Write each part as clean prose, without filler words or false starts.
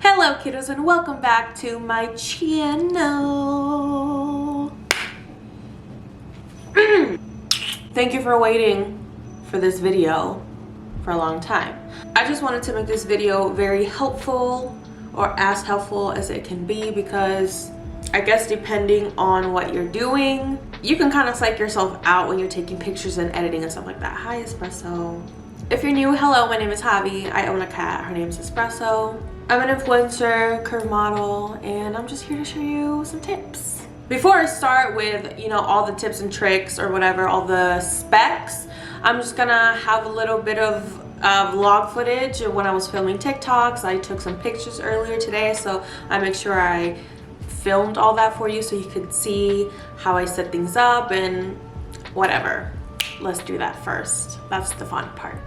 Hello kiddos and welcome back to my channel. Thank you for waiting for this video for a long time. I just wanted to make this video very helpful, or as helpful as it can be, because I guess depending on what you're doing, you can kind of psych yourself out when you're taking pictures and editing and stuff like that. Hi Espresso. If you're new, hello, my name is Javi. I own a cat, her name is Espresso. I'm an influencer, curve model, and I'm just here to show you some tips. Before I start with, all the tips and tricks or whatever, all the specs, I'm just gonna have a little bit of vlog footage of when I was filming TikToks. I took some pictures earlier today, so I make sure I filmed all that for you so you could see how I set things up and whatever. Let's do that first. That's the fun part.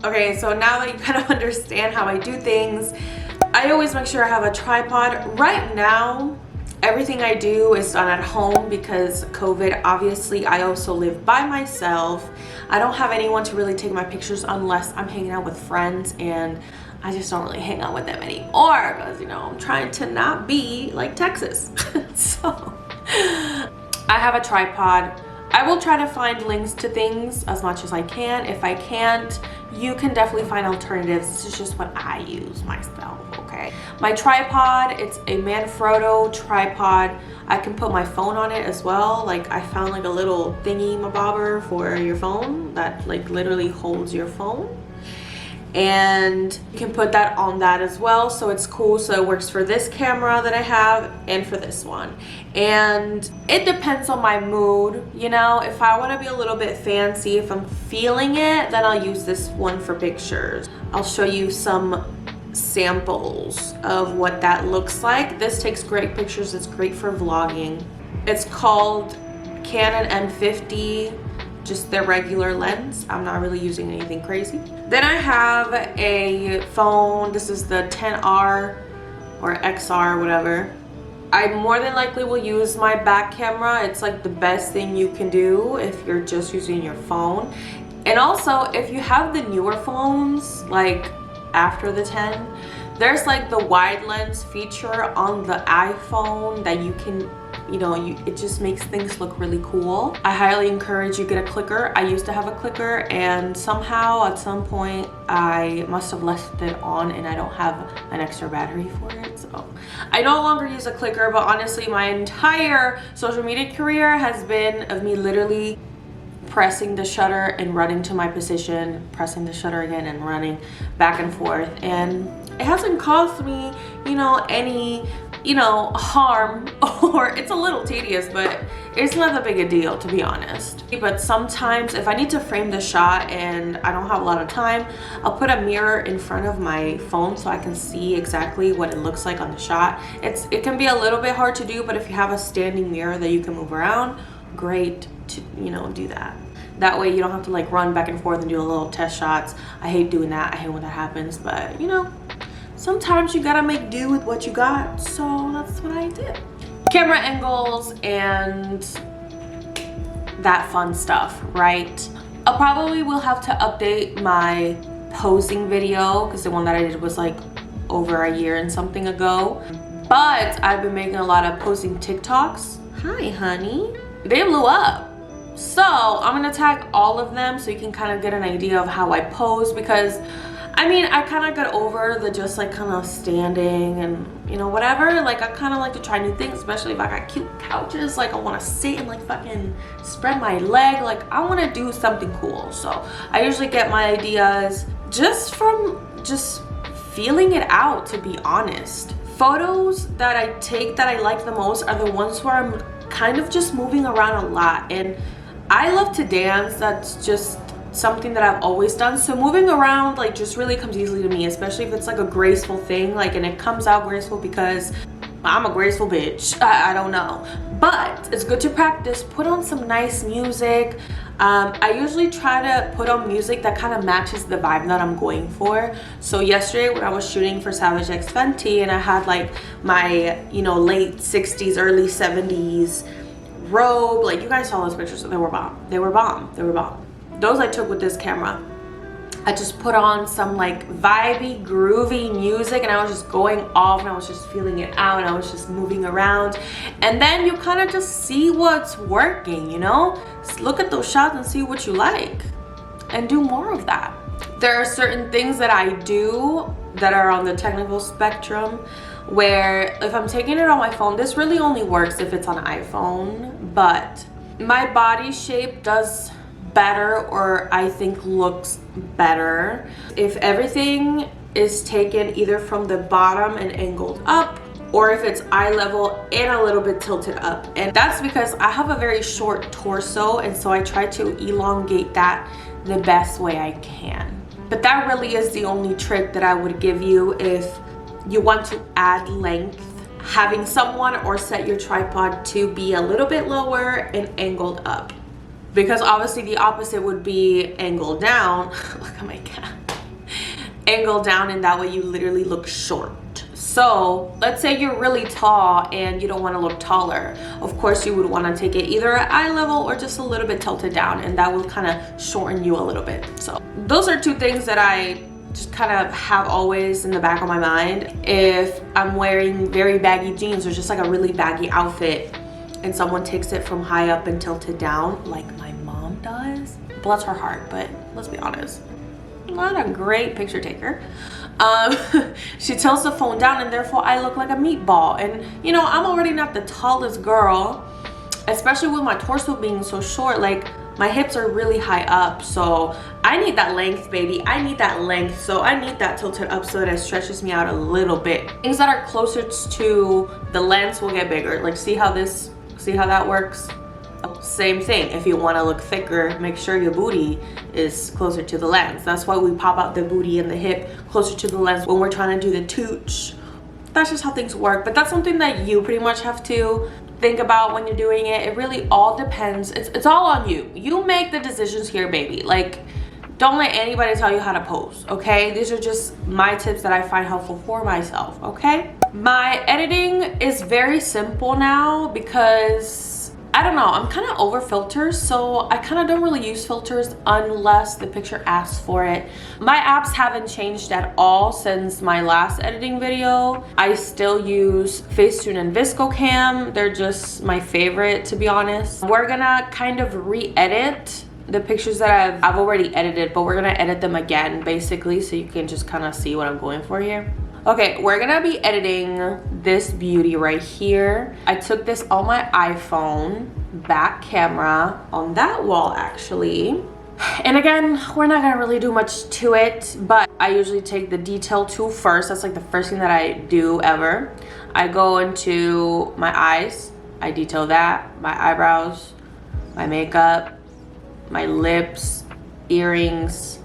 Okay, so now that you kind of understand how I do things, I always make sure I have a tripod. Right now, everything I do is done at home because COVID. Obviously, I also live by myself. I don't have anyone to really take my pictures unless I'm hanging out with friends, and I just don't really hang out with them anymore because, I'm trying to not be like Texas. So, I have a tripod. I will try to find links to things as much as I can. If I can't, you can definitely find alternatives. This is just what I use myself, okay? My tripod, it's a Manfrotto tripod. I can put my phone on it as well. Like, I found like a little thingy-mabobber for your phone that like literally holds your phone. And you can put that on that as well, so it's cool. So it works for this camera that I have and for this one. And it depends on my mood, if I want to be a little bit fancy, if I'm feeling it, then I'll use this one for pictures. I'll show you some samples of what that looks like. This takes great pictures. It's great for vlogging. It's called Canon M50, just their regular lens. I'm not really using anything crazy. Then I have a phone. This is the 10R or XR, whatever. I more than likely will use my back camera. It's like the best thing you can do if you're just using your phone. And also, if you have the newer phones, like after the 10, there's like the wide lens feature on the iPhone that you can, it just makes things look really cool. I highly encourage you get a clicker. I used to have a clicker, and somehow at some point I must have left it on and I don't have an extra battery for it. So I no longer use a clicker, but honestly my entire social media career has been of me literally pressing the shutter and running to my position, pressing the shutter again and running back and forth. And it hasn't caused me, any harm, or it's a little tedious, but it's not that big a deal, to be honest. But sometimes if I need to frame the shot and I don't have a lot of time, I'll put a mirror in front of my phone so I can see exactly what it looks like on the shot. It can be a little bit hard to do, but if you have a standing mirror that you can move around, great to do that. That way you don't have to like run back and forth and do a little test shots. I hate doing that. I hate when that happens, but sometimes you gotta make do with what you got, so that's what I did. Camera angles and that fun stuff, right? I probably will have to update my posing video because the one that I did was like over a year and something ago. But I've been making a lot of posing TikToks. Hi, honey. They blew up. So I'm gonna tag all of them so you can kind of get an idea of how I pose, because I mean, I kind of got over the just like kind of standing and, you know, whatever. Like, I kind of like to try new things, especially if I got cute couches. Like, I want to sit and like fucking spread my leg. Like, I want to do something cool. So I usually get my ideas just from just feeling it out, to be honest. Photos that I take that I like the most are the ones where I'm kind of just moving around a lot. And I love to dance. That's just something that I've always done, so moving around like just really comes easily to me, especially if it's like a graceful thing, like, and it comes out graceful because I'm a graceful bitch. I don't know, but it's good to practice. Put on some nice music. I usually try to put on music that kind of matches the vibe that I'm going for. So yesterday when I was shooting for Savage X Fenty and I had like my, you know, late 60s early 70s robe, like, you guys saw those pictures, so they were bomb. They were bomb. They were bomb. Those I took with this camera. I just put on some like vibey, groovy music and I was just going off and I was just feeling it out and I was just moving around. And then you kind of just see what's working, you know? Just look at those shots and see what you like and do more of that. There are certain things that I do that are on the technical spectrum where if I'm taking it on my phone, this really only works if it's on an iPhone, but my body shape does better, or I think looks better, if everything is taken either from the bottom and angled up, or if it's eye level and a little bit tilted up. And that's because I have a very short torso, and so I try to elongate that the best way I can. But that really is the only trick that I would give you if you want to add length, having someone or set your tripod to be a little bit lower and angled up. Because obviously the opposite would be angled down. Look at my cat. Angled down, and that way you literally look short. So let's say you're really tall and you don't want to look taller. Of course you would want to take it either at eye level or just a little bit tilted down, and that will kind of shorten you a little bit. So those are two things that I just kind of have always in the back of my mind. If I'm wearing very baggy jeans or just like a really baggy outfit and someone takes it from high up and tilted down like my mom does, bless her heart, but let's be honest, not a great picture taker. She tilts the phone down and therefore I look like a meatball. And you know, I'm already not the tallest girl, especially with my torso being so short. Like, my hips are really high up, so I need that length, baby. I need that length, so I need that tilted up so that it stretches me out a little bit. Things that are closer to the lens will get bigger. Like, see how that works? Same thing. If you want to look thicker, make sure your booty is closer to the lens. That's why we pop out the booty and the hip closer to the lens when we're trying to do the tooch. That's just how things work. But that's something that you pretty much have to think about when you're doing it. It really all depends. It's all on you. You make the decisions here, baby. Like, don't let anybody tell you how to pose, okay? These are just my tips that I find helpful for myself, okay? My editing is very simple now because I don't know, I'm kind of over filters, so I kind of don't really use filters unless the picture asks for it. My apps haven't changed at all since my last editing video. I still use Facetune and Viscocam. They're just my favorite, to be honest. We're gonna kind of re-edit the pictures that I've already edited, but we're gonna edit them again, basically, so you can just kind of see what I'm going for here. Okay, we're gonna be editing this beauty right here. I took this on my iPhone, back camera, on that wall actually. And again, we're not gonna really do much to it, but I usually take the detail tool first. That's like the first thing that I do ever. I go into my eyes, I detail that, my eyebrows, my makeup, my lips, earrings.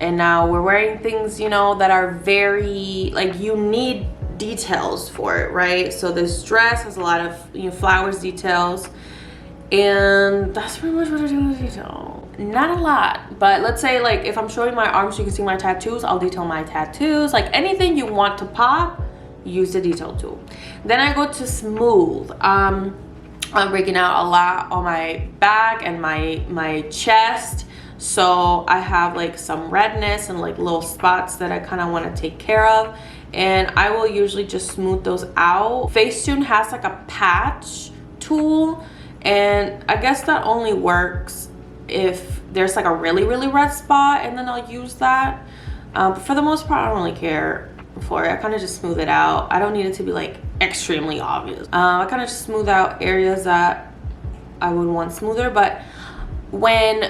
And now we're wearing things, you know, that are very, like, you need details for it, right? So this dress has a lot of, you know, flowers details, and that's pretty much what I do with detail. Not a lot, but let's say, like, if I'm showing my arms so you can see my tattoos, I'll detail my tattoos. Like, anything you want to pop, use the detail tool. Then I go to smooth. I'm breaking out a lot on my back and my chest. So I have like some redness and like little spots that I kind of want to take care of, and I will usually just smooth those out. Facetune has like a patch tool, and I guess that only works if there's like a really red spot, and then I'll use that. But for the most part, I don't really care for it. I kind of just smooth it out. I don't need it to be like extremely obvious. I kind of just smooth out areas that I would want smoother. But when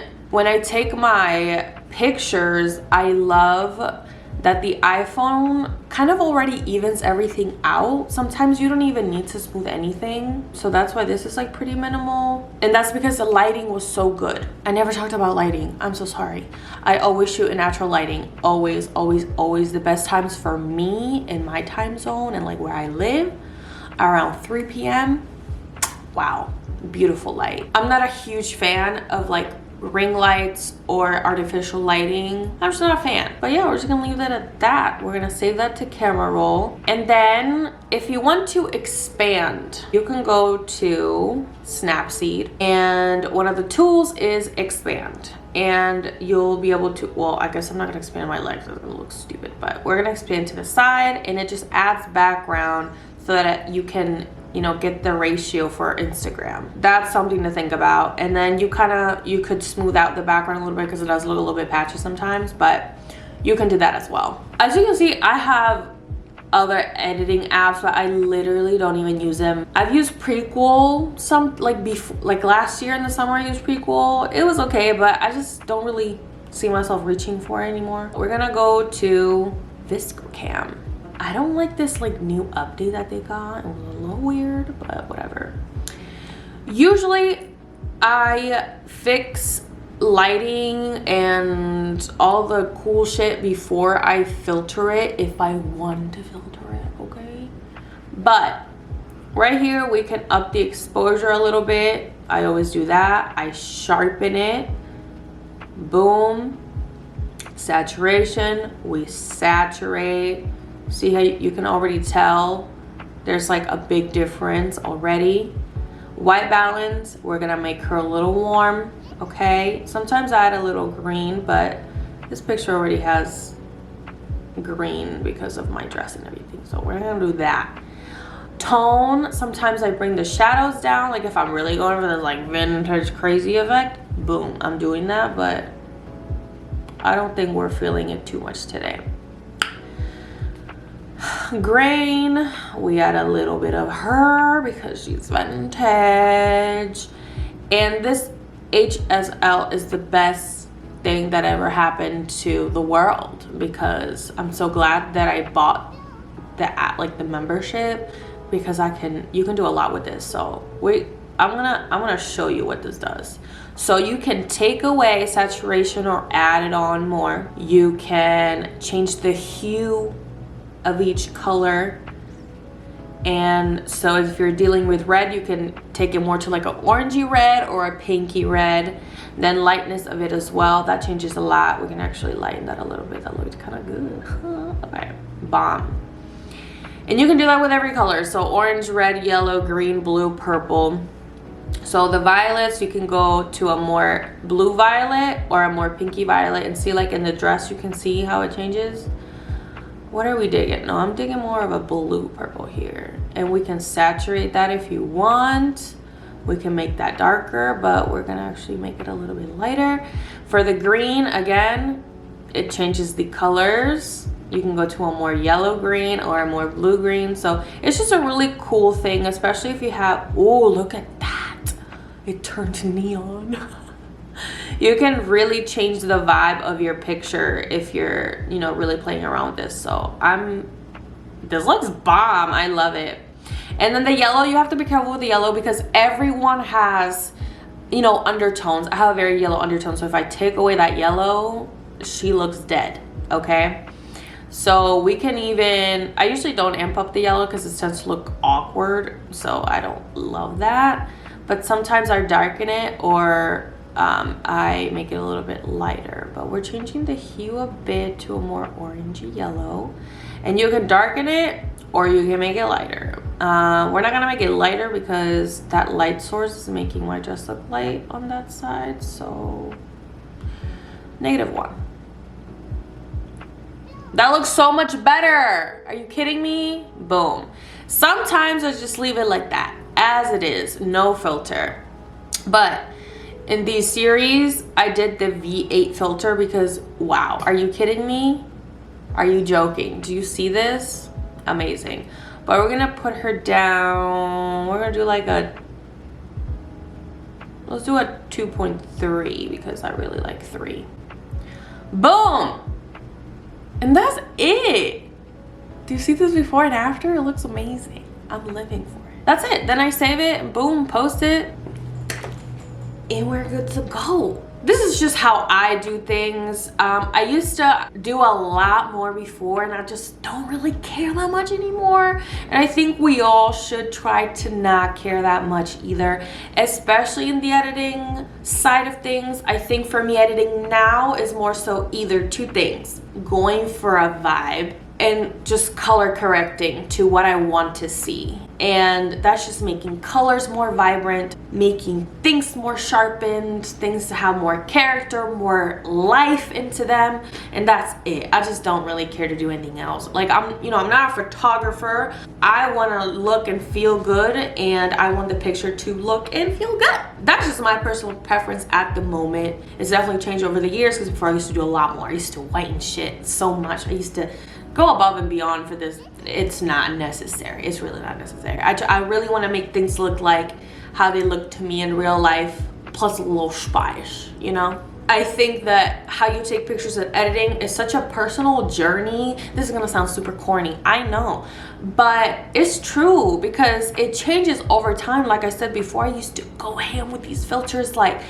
I take my pictures, I love that the iPhone kind of already evens everything out. Sometimes you don't even need to smooth anything. So that's why this is like pretty minimal. And that's because the lighting was so good. I never talked about lighting. I'm so sorry. I always shoot in natural lighting. Always. The best times for me in my time zone and like where I live, around 3 p.m. Wow, beautiful light. I'm not a huge fan of like ring lights or artificial lighting. I'm just not a fan. But yeah, we're just gonna leave that at that. We're gonna save that to camera roll. And then if you want to expand, you can go to Snapseed, and one of the tools is expand. And you'll be able to, well, I guess I'm not gonna expand my legs, it's gonna look stupid, but we're gonna expand to the side, and it just adds background so that you can, you know, get the ratio for Instagram. That's something to think about. And then you could smooth out the background a little bit because it does look a little bit patchy sometimes, but you can do that as well. As you can see, I have other editing apps, but I literally don't even use them. I've used Prequel like last year in the summer. I used Prequel. It was okay, but I just don't really see myself reaching for it anymore. We're gonna go to Viscocam. I don't like this like new update that they got. It was a little weird, but whatever. Usually I fix lighting and all the cool shit before I filter it, if I want to filter it, okay? But right here we can up the exposure a little bit. I always do that. I sharpen it. Boom. Saturation, we saturate. See how you can already tell there's like a big difference already. White balance, we're gonna make her a little warm, okay? Sometimes I add a little green, but this picture already has green because of my dress and everything, so we're gonna do that. Tone, sometimes I bring the shadows down, like if I'm really going for this like vintage crazy effect, boom, I'm doing that, but I don't think we're feeling it too much today. Grain, we add a little bit of her because she's vintage. And this HSL is the best thing that ever happened to the world, because I'm so glad that I bought the membership, because you can do a lot with this. So I'm gonna show you what this does. So you can take away saturation or add it on more. You can change the hue of each color, and so if you're dealing with red, you can take it more to like an orangey red or a pinky red. Then lightness of it as well, that changes a lot. We can actually lighten that a little bit. That looks kind of good. Okay, bomb. And you can do that with every color, so orange, red, yellow, green, blue, purple. So the violets, you can go to a more blue violet or a more pinky violet, and see like in the dress you can see how it changes. What are we digging? No, I'm digging more of a blue purple here. And we can saturate that if you want. We can make that darker, but we're gonna actually make it a little bit lighter. For the green, again, it changes the colors. You can go to a more yellow green or a more blue green. So it's just a really cool thing, especially if you have, oh, look at that. It turned neon. You can really change the vibe of your picture if you're, you know, really playing around with this. So this looks bomb. I love it. And then the yellow, you have to be careful with the yellow because everyone has, you know, undertones. I have a very yellow undertone. So if I take away that yellow, she looks dead, okay? So we can even, I usually don't amp up the yellow because it tends to look awkward. So I don't love that. But sometimes I darken it, or I make it a little bit lighter. But we're changing the hue a bit to a more orangey yellow. And you can darken it or you can make it lighter. We're not gonna make it lighter because that light source is making my dress look light on that side. So -1. That looks so much better. Are you kidding me? Boom. Sometimes I just leave it like that, as it is, no filter. But in these series, I did the V8 filter because, wow, are you kidding me? Are you joking? Do you see this? Amazing. But we're gonna put her down. We're gonna do like a, let's do a 2.3 because I really like 3. Boom! And that's it. Do you see this before and after? It looks amazing. I'm living for it. That's it. Then I save it and boom, post it. And we're good to go. This is just how I do things. I used to do a lot more before and I just don't really care that much anymore. And I think we all should try to not care that much either, especially in the editing side of things. I think for me, editing now is more so either 2 things: going for a vibe and just color correcting to what I want to see. And that's just making colors more vibrant, making things more sharpened, things to have more character, more life into them. And that's it. I just don't really care to do anything else. Like I'm not a photographer. I wanna look and feel good, and I want the picture to look and feel good. That's just my personal preference at the moment. It's definitely changed over the years because before I used to do a lot more. I used to whiten shit so much. I used to go above and beyond for this. It's not necessary. It's really not necessary. I really want to make things look like how they look to me in real life, plus a little spice, you know? I think that how you take pictures and editing is such a personal journey. This is gonna sound super corny, I know, but it's true because it changes over time. Like I said before, I used to go ham with these filters. Like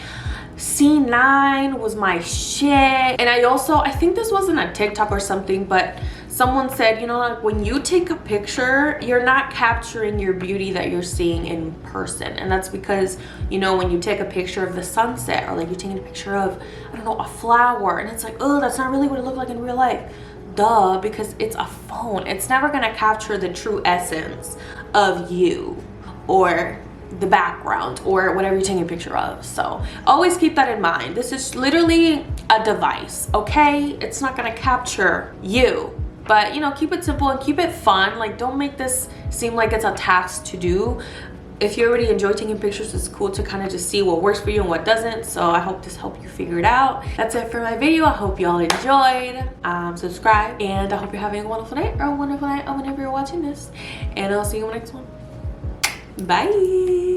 C9 was my shit. And I think this wasn't a TikTok or something, but someone said, you know, like when you take a picture, you're not capturing your beauty that you're seeing in person. And that's because, you know, when you take a picture of the sunset, or like you're taking a picture of, I don't know, a flower, and it's like, oh, that's not really what it looked like in real life. Duh, because it's a phone. It's never gonna capture the true essence of you or the background or whatever you're taking a picture of. So always keep that in mind. This is literally a device, okay? It's not gonna capture you. But, you know, keep it simple and keep it fun. Like, don't make this seem like it's a task to do. If you already enjoy taking pictures, it's cool to kind of just see what works for you and what doesn't. So I hope this helped you figure it out. That's it for my video. I hope you all enjoyed. Subscribe, and I hope you're having a wonderful day or a wonderful night whenever you're watching this. And I'll see you in the next one. Bye.